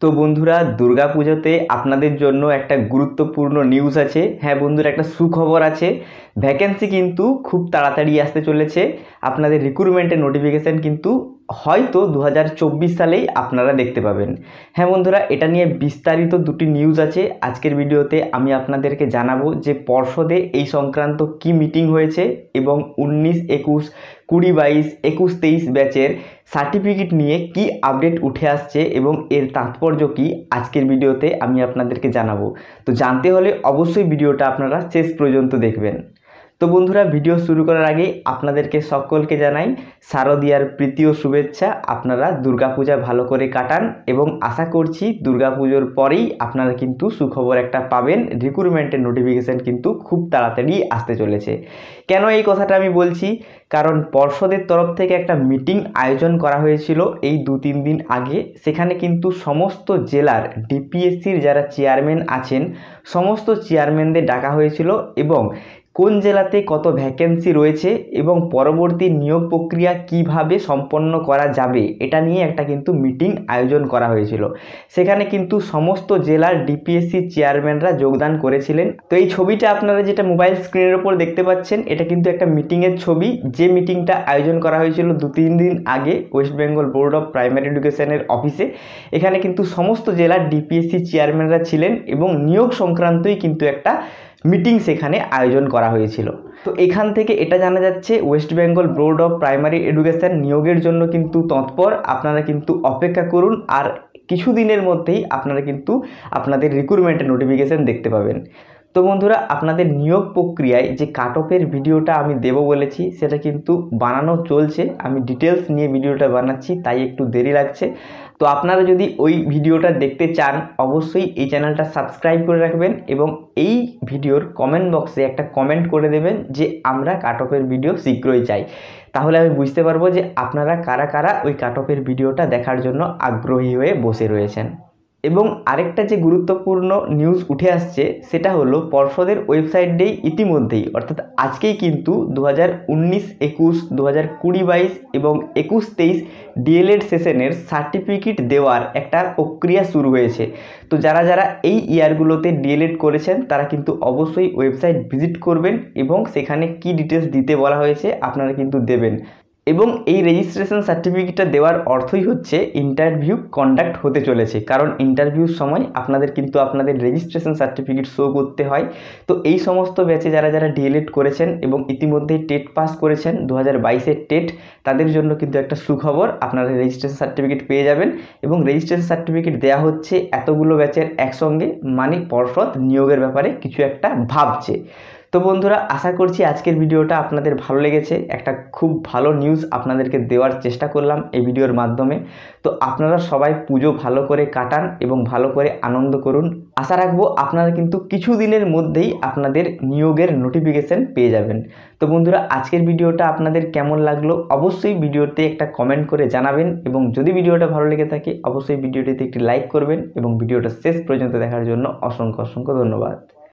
তো বন্ধুরা, দুর্গাপুজোতে আপনাদের জন্য একটা গুরুত্বপূর্ণ নিউজ আছে। হ্যাঁ বন্ধুরা, একটা সুখবর আছে। ভ্যাকেন্সি কিন্তু খুব তাড়াতাড়ি আসতে চলেছে। আপনাদের রিক্রুটমেন্টের নোটিফিকেশান কিন্তু হয়তো 2024 সালেই আপনারা দেখতে পাবেন। হ্যাঁ বন্ধুরা, এটা নিয়ে বিস্তারিত দুটি নিউজ আছে। আজকের ভিডিওতে আমি আপনাদেরকে জানাবো যে পর্ষদে এই সংক্রান্ত কি মিটিং হয়েছে এবং 19-21, 20-22, 21-23 ব্যাচের সার্টিফিকেট নিয়ে কি আপডেট উঠে আসছে এবং এর তাৎপর্য কি আজকের ভিডিওতে আমি আপনাদেরকে জানাবো। তো জানতে হলে অবশ্যই ভিডিওটা আপনারা শেষ পর্যন্ত দেখবেন। তো বন্ধুরা, ভিডিও শুরু করার আগে আপনাদেরকে সকলকে জানাই শারদীয়ার প্রীতি ও শুভেচ্ছা। আপনারা দুর্গাপূজা ভালো করে কাটান এবং আশা করছি দুর্গাপুজোর পরেই আপনারা কিন্তু সুখবর একটা পাবেন। রিক্রুটমেন্টের নোটিফিকেশান কিন্তু খুব তাড়াতাড়ি আসতে চলেছে। কেন এই কথাটা আমি বলছি? কারণ পর্ষদের তরফ থেকে একটা মিটিং আয়োজন করা হয়েছিল এই 2-3 দিন আগে। সেখানে কিন্তু সমস্ত জেলার ডিপিএসসির যারা চেয়ারম্যান আছেন সমস্ত চেয়ারম্যানদের ডাকা হয়েছিল এবং কোন জেলাতে কত ভ্যাকেন্সি রয়েছে এবং পরবর্তী নিয়োগ প্রক্রিয়া কিভাবে সম্পন্ন করা যাবে এটা নিয়ে একটা কিন্তু মিটিং আয়োজন করা হয়েছিল। সেখানে কিন্তু সমস্ত জেলার ডিপিএসসি চেয়ারম্যানরা যোগদান করেছিলেন। তো এই ছবিটা আপনারা যেটা মোবাইল স্ক্রিনের ওপর দেখতে পাচ্ছেন, এটা কিন্তু একটা মিটিংয়ের ছবি, যে মিটিংটা আয়োজন করা হয়েছিল 2-3 দিন আগে West Bengal board of primary এডুকেশনের অফিসে। এখানে কিন্তু সমস্ত জেলার ডিপিএসসি চেয়ারম্যানরা ছিলেন এবং নিয়োগ সংক্রান্তই কিন্তু একটা মিটিং সেখানে আয়োজন করা হয়েছিল। তো এখান থেকে এটা জানা যাচ্ছে West Bengal board of primary education নিয়োগের জন্য কিন্তু তৎপর। আপনারা কিন্তু অপেক্ষা করুন, আর কিছুদিনের মধ্যেই আপনারা কিন্তু আপনাদের রিক্রুটমেন্টের নোটিফিকেশান দেখতে পাবেন। তো বন্ধুরা, আপনাদের নিয়োগ প্রক্রিয়ায় যে কাট অফের ভিডিওটা আমি দেব বলেছি সেটা কিন্তু বানানো চলছে। আমি ডিটেলস নিয়ে ভিডিওটা বানাচ্ছি, তাই একটু দেরি লাগছে। তো আপনারা যদি ওই ভিডিওটা দেখতে চান অবশ্যই এই চ্যানেলটা সাবস্ক্রাইব করে রাখবেন এবং এই ভিডিওর কমেন্ট বক্সে একটা কমেন্ট করে দেবেন যে আমরা কাট অফের ভিডিও শীঘ্রই চাই। তাহলে আমি বুঝতে পারবো যে আপনারা কারা কারা ওই কাট অফের ভিডিওটা দেখার জন্য আগ্রহী হয়ে বসে রয়েছেন। এবং আরেকটা যে গুরুত্বপূর্ণ নিউজ উঠে আসছে সেটা হলো পর্ষদের ওয়েবসাইটেই ইতিমধ্যেই অর্থাৎ আজকেই কিন্তু 2019-21, 2020-22 এবং 21-23 ডিএলএড সেশনের সার্টিফিকেট দেওয়ার একটা প্রক্রিয়া শুরু হয়েছে। তো যারা যারা এই ইয়ারগুলোতে ডিএলএড করেছেন তারা কিন্তু অবশ্যই ওয়েবসাইট ভিজিট করবেন এবং সেখানে কি ডিটেলস দিতে বলা হয়েছে আপনারা কিন্তু দেবেন। এবং এই রেজিস্ট্রেশন সার্টিফিকেটটা দেওয়ার অর্থই হচ্ছে ইন্টারভিউ কন্ডাক্ট হতে চলেছে, কারণ ইন্টারভিউর সময় আপনাদের কিন্তু আপনাদের রেজিস্ট্রেশন সার্টিফিকেট শো করতে হয়। তো এই সমস্ত ব্যাচে যারা যারা ডিএলএড করেছেন এবং ইতিমধ্যেই টেট পাস করেছেন 2022-এর টেট, তাদের জন্য কিন্তু একটা সুখবর, আপনারা রেজিস্ট্রেশন সার্টিফিকেট পেয়ে যাবেন এবং রেজিস্ট্রেশন সার্টিফিকেট দেওয়া হচ্ছে এতগুলো ব্যাচের একসঙ্গে, মানে পর্ষদ নিয়োগের ব্যাপারে কিছু একটা ভাবছে। তো বন্ধুরা, আশা করছি আজকের ভিডিওটা আপনাদের ভালো লেগেছে। একটা খুব ভালো নিউজ আপনাদেরকে দেওয়ার চেষ্টা করলাম এই ভিডিওর মাধ্যমে। তো আপনারা সবাই পুজো ভালো করে কাটান এবং ভালো করে আনন্দ করুন। আশা রাখবো আপনারা কিন্তু কিছু দিনের মধ্যেই আপনাদের নিয়োগের নোটিফিকেশান পেয়ে যাবেন। তো বন্ধুরা, আজকের ভিডিওটা আপনাদের কেমন লাগলো অবশ্যই ভিডিওতে একটা কমেন্ট করে জানাবেন এবং যদি ভিডিওটা ভালো লেগে থাকে অবশ্যই ভিডিওটিতে একটি লাইক করবেন এবং ভিডিওটা শেষ পর্যন্ত দেখার জন্য অসংখ্য অসংখ্য ধন্যবাদ।